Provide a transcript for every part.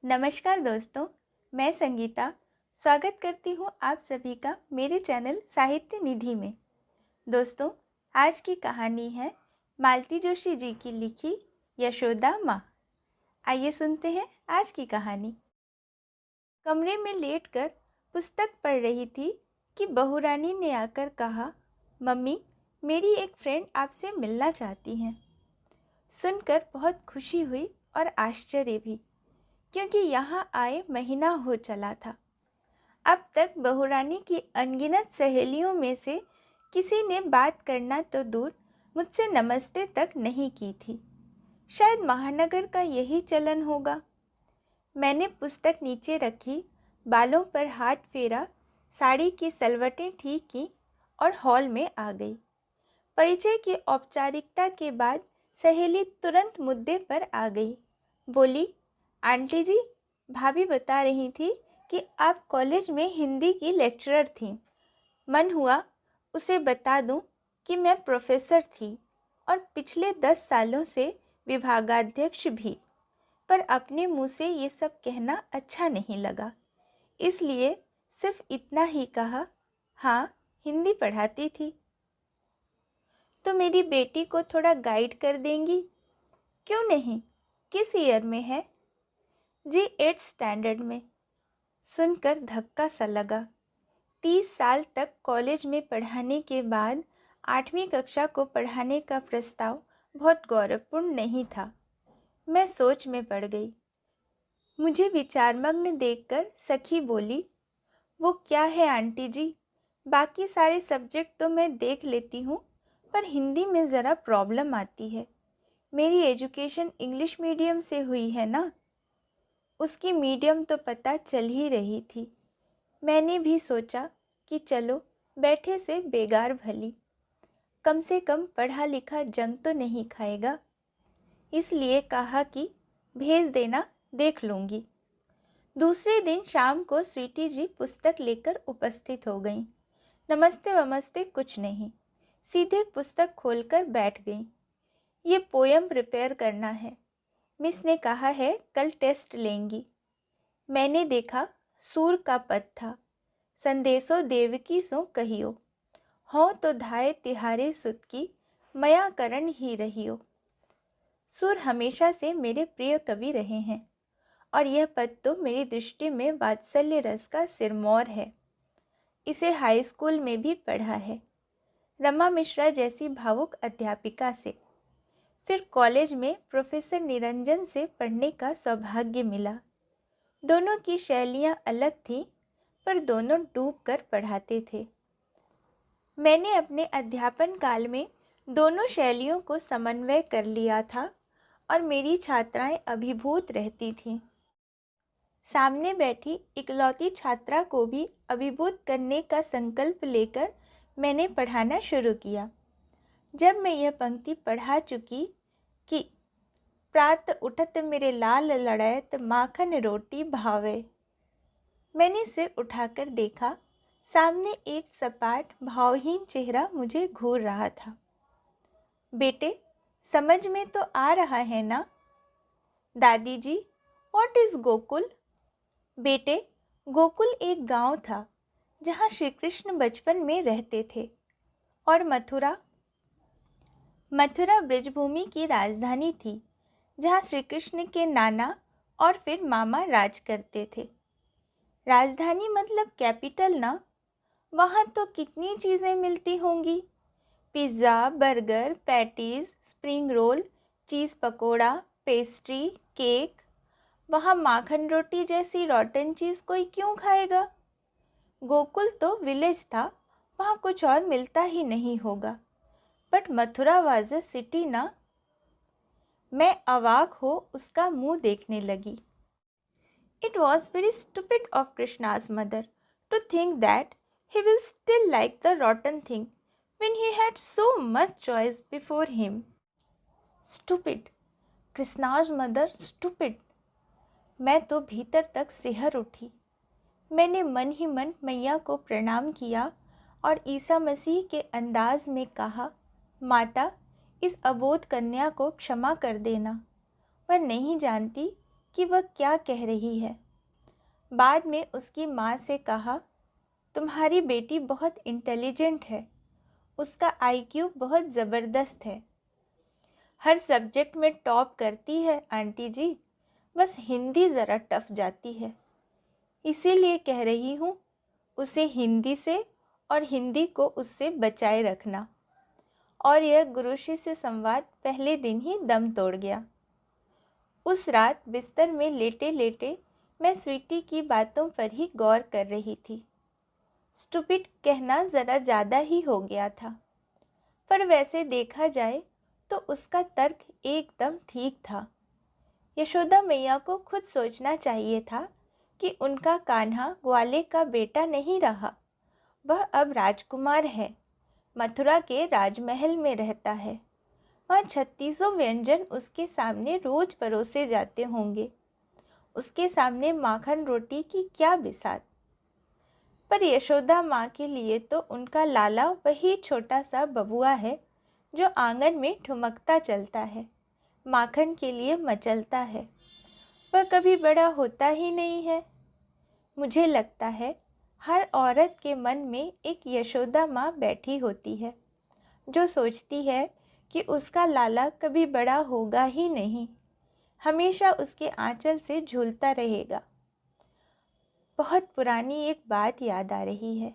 नमस्कार दोस्तों, मैं संगीता स्वागत करती हूँ आप सभी का मेरे चैनल साहित्य निधि में। दोस्तों, आज की कहानी है मालती जोशी जी की लिखी यशोदा माँ। आइए सुनते हैं आज की कहानी। कमरे में लेटकर पुस्तक पढ़ रही थी कि बहुरानी ने आकर कहा, मम्मी, मेरी एक फ्रेंड आपसे मिलना चाहती हैं। सुनकर बहुत खुशी हुई और आश्चर्य भी, क्योंकि यहाँ आए महीना हो चला था। अब तक बहुरानी की अनगिनत सहेलियों में से किसी ने बात करना तो दूर मुझसे नमस्ते तक नहीं की थी। शायद महानगर का यही चलन होगा। मैंने पुस्तक नीचे रखी, बालों पर हाथ फेरा, साड़ी की सलवटें ठीक की और हॉल में आ गई। परिचय की औपचारिकता के बाद सहेली तुरंत मुद्दे पर आ गई। बोली, आंटी जी, भाभी बता रही थी कि आप कॉलेज में हिंदी की लेक्चरर थीं। मन हुआ उसे बता दूं कि मैं प्रोफेसर थी और पिछले 10 सालों से विभागाध्यक्ष भी, पर अपने मुंह से ये सब कहना अच्छा नहीं लगा, इसलिए सिर्फ इतना ही कहा, हाँ, हिंदी पढ़ाती थी। तो मेरी बेटी को थोड़ा गाइड कर देंगी? क्यों नहीं, किस ईयर में है? जी 8th स्टैंडर्ड में। सुनकर धक्का सा लगा। 30 साल तक कॉलेज में पढ़ाने के बाद 8वीं कक्षा को पढ़ाने का प्रस्ताव बहुत गौरवपूर्ण नहीं था। मैं सोच में पड़ गई। मुझे विचारमग्न देखकर सखी बोली, वो क्या है आंटी जी, बाकी सारे सब्जेक्ट तो मैं देख लेती हूँ, पर हिंदी में ज़रा प्रॉब्लम आती है। मेरी एजुकेशन इंग्लिश मीडियम से हुई है ना। उसकी मीडियम तो पता चल ही रही थी। मैंने भी सोचा कि चलो बैठे से बेगार भली, कम से कम पढ़ा लिखा जंग तो नहीं खाएगा, इसलिए कहा कि भेज देना, देख लूँगी। दूसरे दिन शाम को स्वीटी जी पुस्तक लेकर उपस्थित हो गईं। नमस्ते वमस्ते कुछ नहीं, सीधे पुस्तक खोलकर बैठ गईं। ये पोयम प्रिपेयर करना है, मिस ने कहा है कल टेस्ट लेंगी। मैंने देखा, सूर का पद था, संदेशो देवकी सो कहियो, हों तो धाये तिहारे सुत की, मया करण ही रहियो। सूर हमेशा से मेरे प्रिय कवि रहे हैं और यह पद तो मेरी दृष्टि में वात्सल्य रस का सिरमौर है। इसे हाई स्कूल में भी पढ़ा है, रमा मिश्रा जैसी भावुक अध्यापिका से। फिर कॉलेज में प्रोफेसर निरंजन से पढ़ने का सौभाग्य मिला। दोनों की शैलियाँ अलग थीं, पर दोनों डूब कर पढ़ाते थे। मैंने अपने अध्यापन काल में दोनों शैलियों को समन्वय कर लिया था और मेरी छात्राएं अभिभूत रहती थीं। सामने बैठी इकलौती छात्रा को भी अभिभूत करने का संकल्प लेकर मैंने पढ़ाना शुरू किया। जब मैं यह पंक्ति पढ़ा चुकी कि प्रात उठत मेरे लाल लड़ैत माखन रोटी भावे, मैंने सिर उठाकर देखा, सामने एक सपाट भावहीन चेहरा मुझे घूर रहा था। बेटे, समझ में तो आ रहा है ना? दादी जी, व्हाट इज गोकुल? बेटे, गोकुल एक गांव था जहां श्री कृष्ण बचपन में रहते थे। और मथुरा? मथुरा ब्रजभूमि की राजधानी थी, जहां श्री कृष्ण के नाना और फिर मामा राज करते थे। राजधानी मतलब कैपिटल ना। वहाँ तो कितनी चीज़ें मिलती होंगी, pizza, burger, patties, spring roll, cheese pakora, pastry, cake. वहाँ माखन रोटी जैसी रॉटन चीज़ कोई क्यों खाएगा? गोकुल तो विलेज था, वहाँ कुछ और मिलता ही नहीं होगा। But Mathura was a city ना। मैं अवाक हो उसका मुंह देखने लगी। It was very stupid of Krishna's mother to think that he will still like the rotten thing when he had so much choice before him. Stupid. Krishna's mother stupid. मैं तो भीतर तक सिहर उठी। मैंने मन ही मन मैया को प्रणाम किया और ईसा मसीह के अंदाज में कहा, माता, इस अबोध कन्या को क्षमा कर देना। वह नहीं जानती कि वह क्या कह रही है। बाद में उसकी माँ से कहा, तुम्हारी बेटी बहुत इंटेलिजेंट है, उसका आईक्यू बहुत ज़बरदस्त है, हर सब्जेक्ट में टॉप करती है आंटी जी, बस हिंदी ज़रा टफ जाती है। इसीलिए कह रही हूँ उसे हिंदी से और हिंदी को उससे बचाए रखना। और यह गुरु शिष्य संवाद पहले दिन ही दम तोड़ गया। उस रात बिस्तर में लेटे लेटे मैं स्वीटी की बातों पर ही गौर कर रही थी। स्टूपिड कहना ज़रा ज़्यादा ही हो गया था, पर वैसे देखा जाए तो उसका तर्क एकदम ठीक था। यशोदा मैया को खुद सोचना चाहिए था कि उनका कान्हा ग्वाले का बेटा नहीं रहा, वह अब राजकुमार है, मथुरा के राजमहल में रहता है, वहाँ 3600 व्यंजन उसके सामने रोज परोसे जाते होंगे। उसके सामने माखन रोटी की क्या बिसात। पर यशोदा माँ के लिए तो उनका लाला वही छोटा सा बबुआ है जो आंगन में ठुमकता चलता है, माखन के लिए मचलता है। वह कभी बड़ा होता ही नहीं है। मुझे लगता है हर औरत के मन में एक यशोदा माँ बैठी होती है जो सोचती है कि उसका लाला कभी बड़ा होगा ही नहीं, हमेशा उसके आंचल से झूलता रहेगा। बहुत पुरानी एक बात याद आ रही है।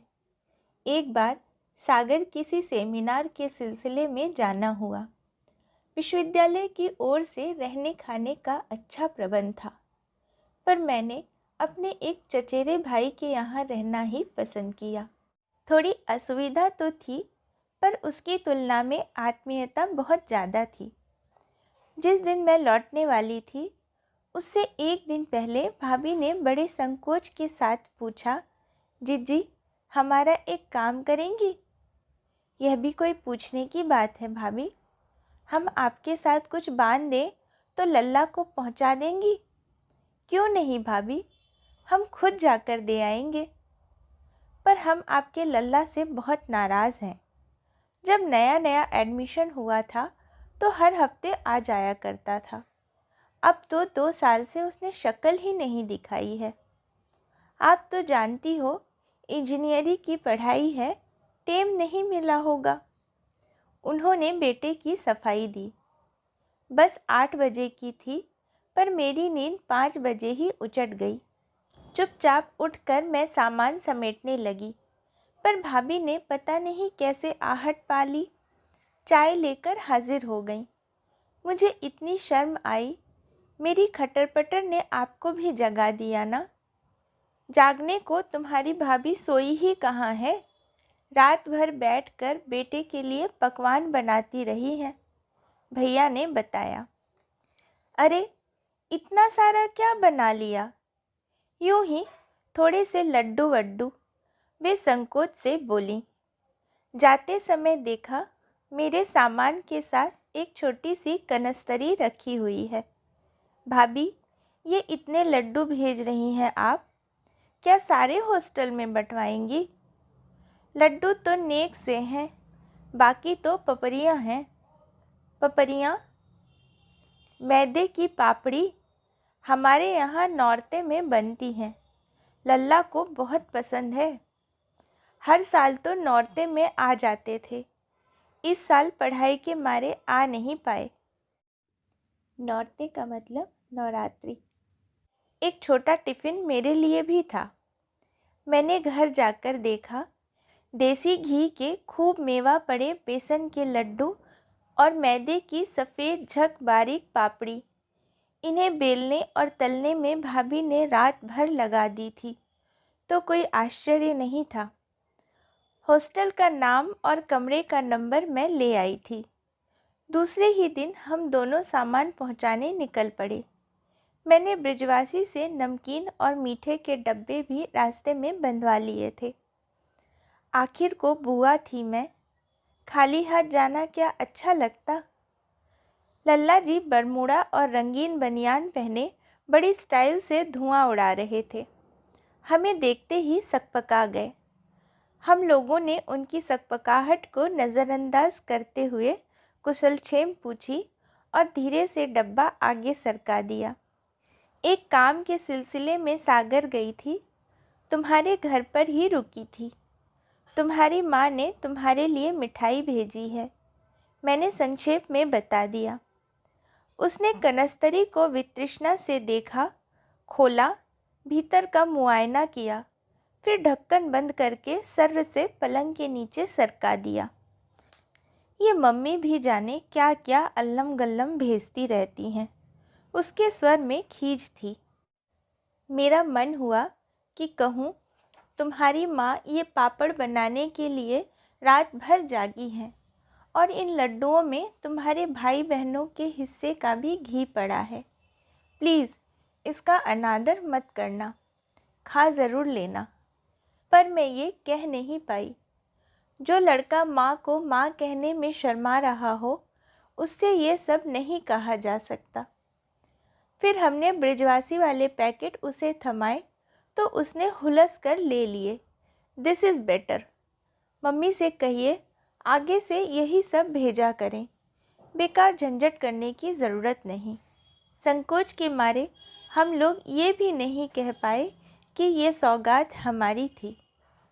एक बार सागर किसी सेमिनार के सिलसिले में जाना हुआ। विश्वविद्यालय की ओर से रहने खाने का अच्छा प्रबंध था, पर मैंने अपने एक चचेरे भाई के यहाँ रहना ही पसंद किया। थोड़ी असुविधा तो थी, पर उसकी तुलना में आत्मीयता बहुत ज़्यादा थी। जिस दिन मैं लौटने वाली थी, उससे एक दिन पहले भाभी ने बड़े संकोच के साथ पूछा, जीजी हमारा एक काम करेंगी? यह भी कोई पूछने की बात है भाभी? हम आपके साथ कुछ बांध दें तो लल्ला को पहुंचा देंगी? क्यों नहीं भाभी, हम खुद जाकर दे आएंगे। पर हम आपके लल्ला से बहुत नाराज़ हैं। जब नया नया एडमिशन हुआ था तो हर हफ्ते आ जाया करता था। अब तो 2 साल से उसने शक्ल ही नहीं दिखाई है। आप तो जानती हो इंजीनियरिंग की पढ़ाई है, टेम नहीं मिला होगा। उन्होंने बेटे की सफाई दी। बस 8 बजे की थी, पर मेरी नींद 5 बजे ही उचट गई। चुपचाप उठकर मैं सामान समेटने लगी, पर भाभी ने पता नहीं कैसे आहट पा ली, चाय लेकर हाजिर हो गई। मुझे इतनी शर्म आई, मेरी खटर-पटर ने आपको भी जगा दिया ना? जागने को तुम्हारी भाभी सोई ही कहाँ है, रात भर बैठकर बेटे के लिए पकवान बनाती रही हैं, भैया ने बताया। अरे इतना सारा क्या बना लिया? यूं ही थोड़े से लड्डू वड्डू, वे संकोच से बोली। जाते समय देखा मेरे सामान के साथ एक छोटी सी कनस्तरी रखी हुई है। भाभी ये इतने लड्डू भेज रही हैं आप, क्या सारे हॉस्टल में बंटवाएंगी? लड्डू तो नेक से हैं, बाकी तो पपरियाँ हैं। पपरियाँ? मैदे की पापड़ी, हमारे यहाँ नौरते में बनती हैं, लल्ला को बहुत पसंद है। हर साल तो नौरते में आ जाते थे, इस साल पढ़ाई के मारे आ नहीं पाए। नौरते का मतलब नवरात्रि। एक छोटा टिफ़िन मेरे लिए भी था। मैंने घर जाकर देखा, देसी घी के खूब मेवा पड़े बेसन के लड्डू और मैदे की सफ़ेद झक बारीक पापड़ी। इन्हें बेलने और तलने में भाभी ने रात भर लगा दी थी, तो कोई आश्चर्य नहीं था। हॉस्टल का नाम और कमरे का नंबर मैं ले आई थी। दूसरे ही दिन हम दोनों सामान पहुंचाने निकल पड़े। मैंने ब्रिजवासी से नमकीन और मीठे के डब्बे भी रास्ते में बंधवा लिए थे। आखिर को बुआ थी मैं, खाली हाथ जाना क्या अच्छा लगता। लल्ला जी बरमूडा और रंगीन बनियान पहने बड़ी स्टाइल से धुआं उड़ा रहे थे। हमें देखते ही सकपका गए। हम लोगों ने उनकी सकपकाहट को नज़रअंदाज करते हुए कुशलक्षेम पूछी और धीरे से डब्बा आगे सरका दिया। एक काम के सिलसिले में सागर गई थी, तुम्हारे घर पर ही रुकी थी। तुम्हारी माँ ने तुम्हारे लिए मिठाई भेजी है, मैंने संक्षेप में बता दिया। उसने कनस्तरी को वितृष्णा से देखा, खोला, भीतर का मुआयना किया, फिर ढक्कन बंद करके सर्र से पलंग के नीचे सरका दिया। ये मम्मी भी जाने क्या क्या अल्लम गल्लम भेजती रहती हैं, उसके स्वर में खींच थी। मेरा मन हुआ कि कहूँ, तुम्हारी माँ ये पापड़ बनाने के लिए रात भर जागी हैं और इन लड्डुओं में तुम्हारे भाई बहनों के हिस्से का भी घी पड़ा है। प्लीज़ इसका अनादर मत करना, खा ज़रूर लेना। पर मैं ये कह नहीं पाई। जो लड़का माँ को माँ कहने में शर्मा रहा हो, उससे ये सब नहीं कहा जा सकता। फिर हमने ब्रिजवासी वाले पैकेट उसे थमाए तो उसने हुलस कर ले लिए। This is better. मम्मी से कहिए आगे से यही सब भेजा करें, बेकार झंझट करने की ज़रूरत नहीं। संकोच के मारे हम लोग ये भी नहीं कह पाए कि ये सौगात हमारी थी,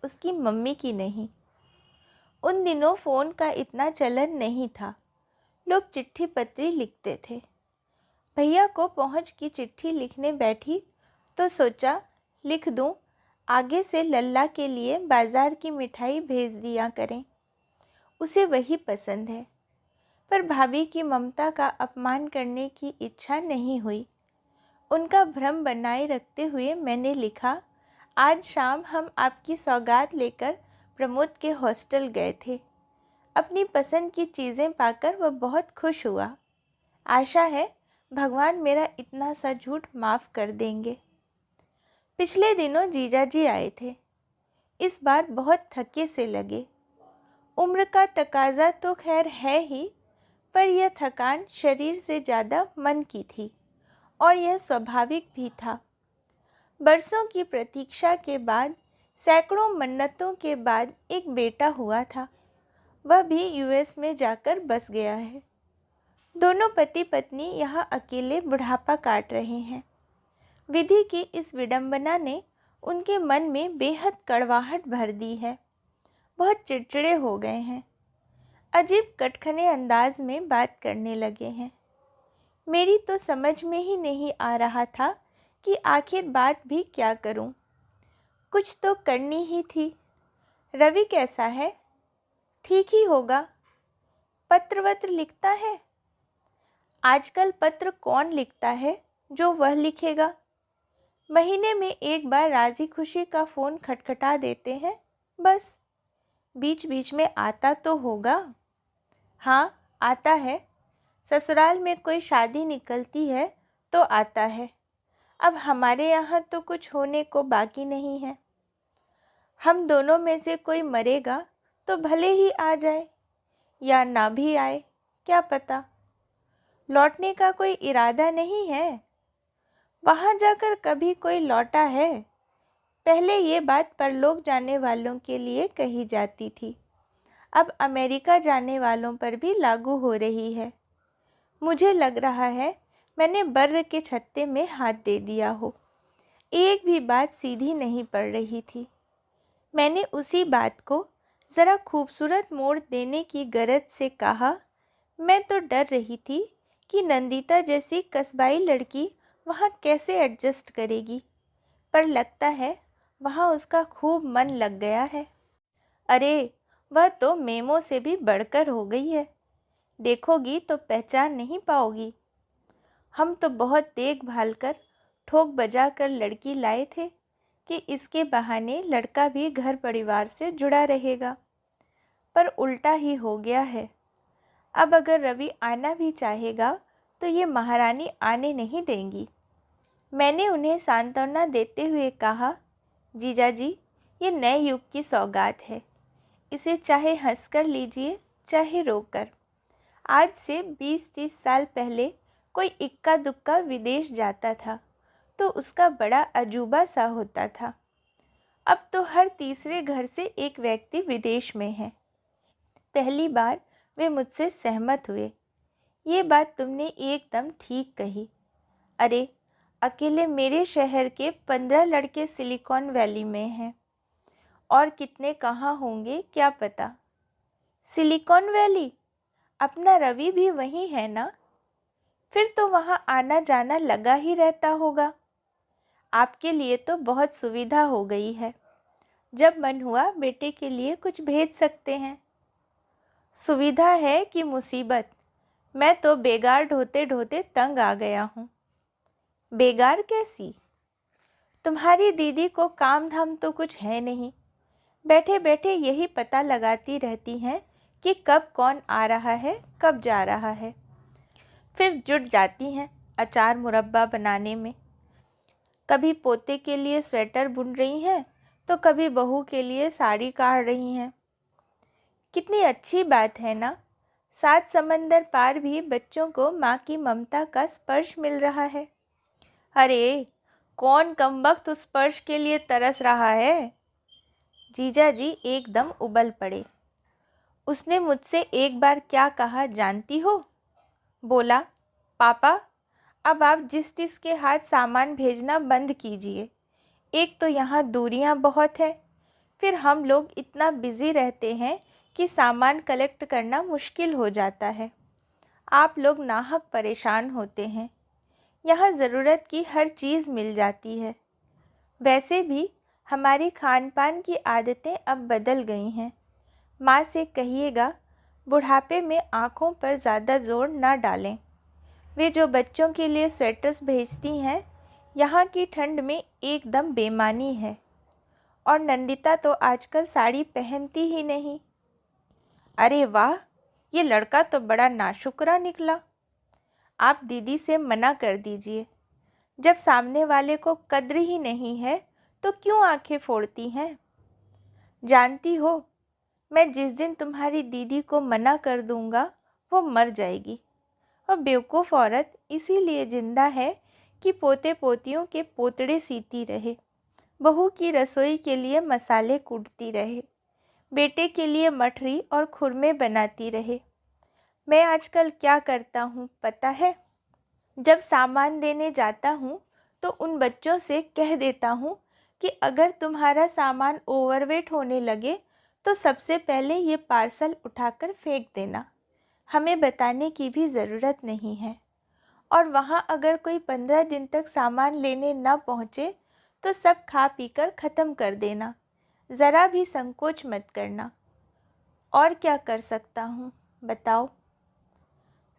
उसकी मम्मी की नहीं। उन दिनों फ़ोन का इतना चलन नहीं था, लोग चिट्ठी पत्री लिखते थे। भैया को पहुंच की चिट्ठी लिखने बैठी तो सोचा लिख दूं, आगे से लल्ला के लिए बाज़ार की मिठाई भेज दिया करें, उसे वही पसंद है। पर भाभी की ममता का अपमान करने की इच्छा नहीं हुई। उनका भ्रम बनाए रखते हुए मैंने लिखा, आज शाम हम आपकी सौगात लेकर प्रमोद के हॉस्टल गए थे। अपनी पसंद की चीज़ें पाकर वह बहुत खुश हुआ। आशा है भगवान मेरा इतना सा झूठ माफ़ कर देंगे। पिछले दिनों जीजाजी आए थे। इस बार बहुत थके से लगे। उम्र का तकाजा तो खैर है ही, पर यह थकान शरीर से ज़्यादा मन की थी और यह स्वाभाविक भी था। बरसों की प्रतीक्षा के बाद, सैकड़ों मन्नतों के बाद एक बेटा हुआ था। वह भी यूएस में जाकर बस गया है। दोनों पति पत्नी यहाँ अकेले बुढ़ापा काट रहे हैं। विधि की इस विडंबना ने उनके मन में बेहद कड़वाहट भर दी है। बहुत चिड़चिड़े हो गए हैं। अजीब कटखने अंदाज में बात करने लगे हैं। मेरी तो समझ में ही नहीं आ रहा था कि आखिर बात भी क्या करूं। कुछ तो करनी ही थी। रवि कैसा है? ठीक ही होगा। पत्र वत्र लिखता है? आजकल पत्र कौन लिखता है जो वह लिखेगा। महीने में एक बार राजी खुशी का फ़ोन खटखटा देते हैं, बस। बीच बीच में आता तो होगा। हाँ, आता है। ससुराल में कोई शादी निकलती है तो आता है। अब हमारे यहाँ तो कुछ होने को बाकी नहीं है। हम दोनों में से कोई मरेगा तो भले ही आ जाए या ना भी आए, क्या पता। लौटने का कोई इरादा नहीं है। वहाँ जाकर कभी कोई लौटा है? पहले ये बात परलोक जाने वालों के लिए कही जाती थी, अब अमेरिका जाने वालों पर भी लागू हो रही है। मुझे लग रहा है मैंने बर्र के छत्ते में हाथ दे दिया हो। एक भी बात सीधी नहीं पड़ रही थी। मैंने उसी बात को ज़रा खूबसूरत मोड़ देने की गरज से कहा, मैं तो डर रही थी कि नंदिता जैसी कस्बाई लड़की वहाँ कैसे एडजस्ट करेगी, पर लगता है वहाँ उसका खूब मन लग गया है। अरे, वह तो मेमो से भी बढ़कर हो गई है। देखोगी तो पहचान नहीं पाओगी। हम तो बहुत देखभाल कर, ठोक बजा कर लड़की लाए थे कि इसके बहाने लड़का भी घर परिवार से जुड़ा रहेगा, पर उल्टा ही हो गया है। अब अगर रवि आना भी चाहेगा तो ये महारानी आने नहीं देंगी। मैंने उन्हें सांत्वना देते हुए कहा, जीजाजी, ये नए युग की सौगात है। इसे चाहे हंसकर लीजिए, चाहे रोकर। आज से 20-30 साल पहले कोई इक्का दुक्का विदेश जाता था तो उसका बड़ा अजूबा सा होता था। अब तो हर तीसरे घर से एक व्यक्ति विदेश में है। पहली बार वे मुझसे सहमत हुए। ये बात तुमने एकदम ठीक कही। अरे, अकेले मेरे शहर के 15 लड़के सिलिकॉन वैली में हैं और कितने कहाँ होंगे क्या पता। सिलिकॉन वैली, अपना रवि भी वहीं है ना? फिर तो वहाँ आना जाना लगा ही रहता होगा। आपके लिए तो बहुत सुविधा हो गई है, जब मन हुआ बेटे के लिए कुछ भेज सकते हैं। सुविधा है कि मुसीबत, मैं तो बेगार ढोते ढोते तंग आ गया हूँ। बेगार कैसी? तुम्हारी दीदी को काम धाम तो कुछ है नहीं, बैठे बैठे यही पता लगाती रहती हैं कि कब कौन आ रहा है कब जा रहा है। फिर जुट जाती हैं अचार मुरब्बा बनाने में। कभी पोते के लिए स्वेटर बुन रही हैं तो कभी बहू के लिए साड़ी काढ़ रही हैं। कितनी अच्छी बात है ना, 7 समंदर पार भी बच्चों को माँ की ममता का स्पर्श मिल रहा है। अरे कौन कमबख्त उस स्पर्श के लिए तरस रहा है? जीजा जी एकदम उबल पड़े। उसने मुझसे एक बार क्या कहा जानती हो? बोला, पापा अब आप जिस तिस के हाथ सामान भेजना बंद कीजिए। एक तो यहाँ दूरियाँ बहुत है, फिर हम लोग इतना बिज़ी रहते हैं कि सामान कलेक्ट करना मुश्किल हो जाता है। आप लोग नाहक परेशान होते हैं। यहाँ ज़रूरत की हर चीज़ मिल जाती है। वैसे भी हमारी खान पान की आदतें अब बदल गई हैं। माँ से कहिएगा बुढ़ापे में आँखों पर ज़्यादा जोर ना डालें। वे जो बच्चों के लिए स्वेटर्स भेजती हैं, यहाँ की ठंड में एकदम बेमानी है। और नंदिता तो आजकल साड़ी पहनती ही नहीं। अरे वाह, ये लड़का तो बड़ा नाशुक्रा निकला। आप दीदी से मना कर दीजिए। जब सामने वाले को कद्र ही नहीं है तो क्यों आंखें फोड़ती हैं? जानती हो, मैं जिस दिन तुम्हारी दीदी को मना कर दूंगा वो मर जाएगी। और बेवकूफ़ औरत इसीलिए जिंदा है कि पोते पोतियों के पोतड़े सीती रहे, बहू की रसोई के लिए मसाले कूटती रहे, बेटे के लिए मठरी और खुरमे बनाती रहे। मैं आजकल क्या करता हूँ पता है? जब सामान देने जाता हूँ तो उन बच्चों से कह देता हूँ कि अगर तुम्हारा सामान ओवरवेट होने लगे तो सबसे पहले ये पार्सल उठाकर फेंक देना, हमें बताने की भी ज़रूरत नहीं है। और वहाँ अगर कोई 15 दिन तक सामान लेने न पहुँचे तो सब खा पीकर ख़त्म कर देना, ज़रा भी संकोच मत करना। और क्या कर सकता हूँ बताओ?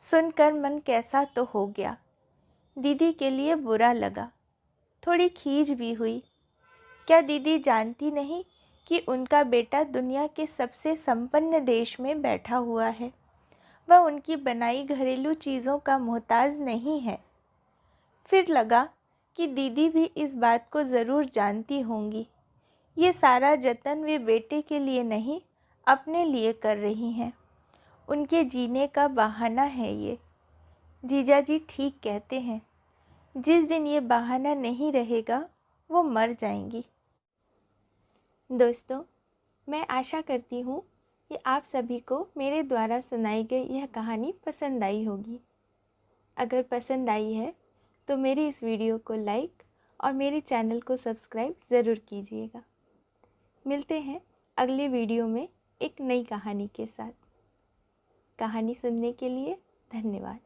सुनकर मन कैसा तो हो गया। दीदी के लिए बुरा लगा, थोड़ी खीज भी हुई। क्या दीदी जानती नहीं कि उनका बेटा दुनिया के सबसे संपन्न देश में बैठा हुआ है? वह उनकी बनाई घरेलू चीज़ों का मोहताज नहीं है। फिर लगा कि दीदी भी इस बात को ज़रूर जानती होंगी। ये सारा जतन वे बेटे के लिए नहीं अपने लिए कर रही हैं। उनके जीने का बहाना है ये। जीजा जी ठीक कहते हैं, जिस दिन ये बहाना नहीं रहेगा वो मर जाएंगी। दोस्तों, मैं आशा करती हूँ कि आप सभी को मेरे द्वारा सुनाई गई यह कहानी पसंद आई होगी। अगर पसंद आई है तो मेरी इस वीडियो को लाइक और मेरे चैनल को सब्सक्राइब ज़रूर कीजिएगा। मिलते हैं अगले वीडियो में एक नई कहानी के साथ। कहानी सुनने के लिए धन्यवाद।